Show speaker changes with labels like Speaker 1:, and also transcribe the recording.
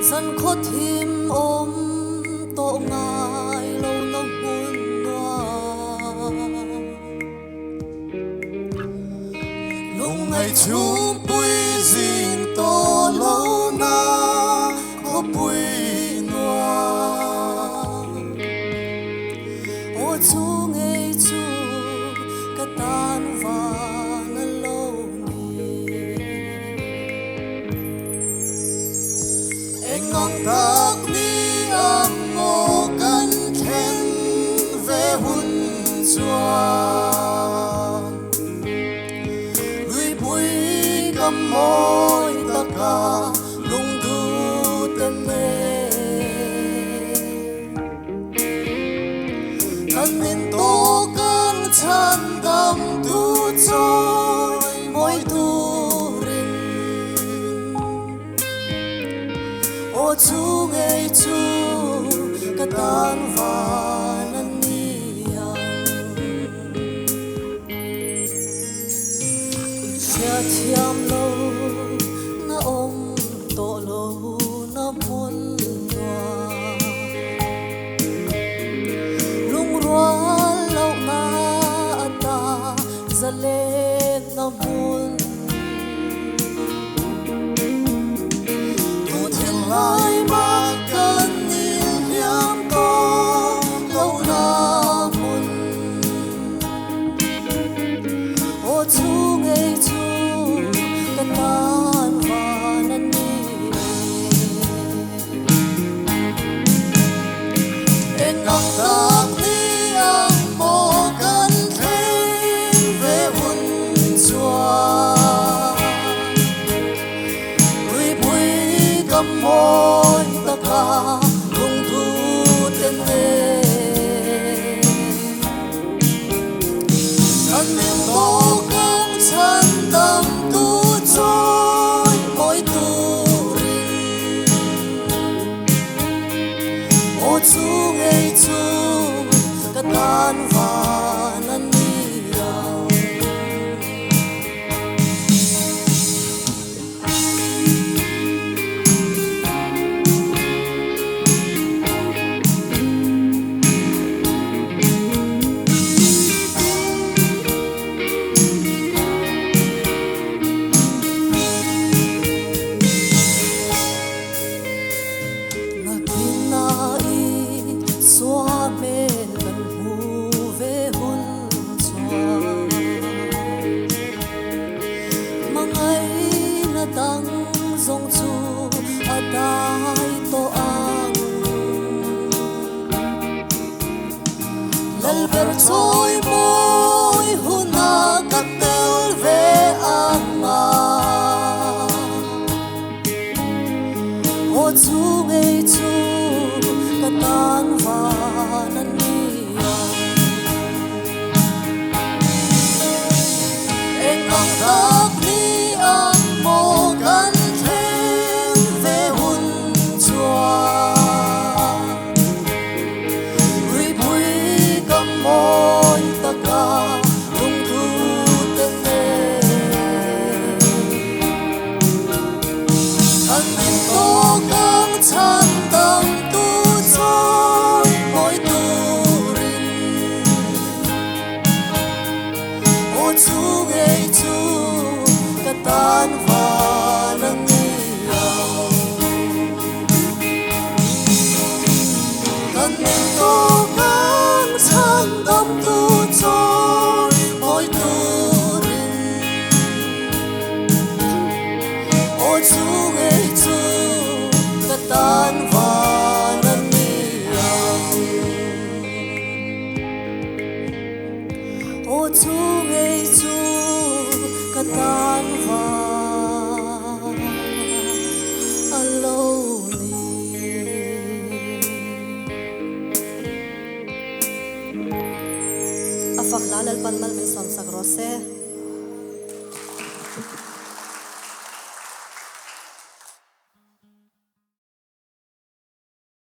Speaker 1: sân khót thêm ôm tổ ngài lâu nó muôn hoa lúc ngày chúng bụi dinh tổ lâu na có bụi noa ô chú ngày chú cả tan và nó lâu anh ngang tắc ni ang ngô căn khen về hun chuan lui bụi cầm môi tất cả lung thu tên mê căn nên tô căn chan đam tu trôi môi tu rin ô chú ngày chú cả tan và nan niang chia thiam lâu na ôm tổ lâu na muôn hoa lung roa lâu na ta za lên na muôn tu thiên lai ma cần niềm hiam to lâu na muôn ô chú ngày chú cả tan và nan ni em ngang tắc ni ang mô căn khen về hun chuan lui bụi cầm môi tất cả lung thu tên mê căn niềm tô căn chan đam tu trôi môi tu rin ô chú ngày chú cả tan và nan niang na tin na i xóa mê lần hu về hun chuan mà ngày na tăng dòng chu a dai to ang lal ver trôi môi hun na cắt tel về ang ma ô chú ngày chú cả tan và nan niang em ngang tắc ni ang mô căn khen về hun chuan lui bụi cầm môi tất cả lung thu tên mê căn nên tô căn chan đam tu trôi môi tu rin ô chú ngày chú cả tan và nan niang căn nên tô căn chan đam tu trôi môi tu rin ô chú ngày chú cả tan và nan niang ô chú ngày chú cả tan và lâu ni afak lalal palmal may son sa grose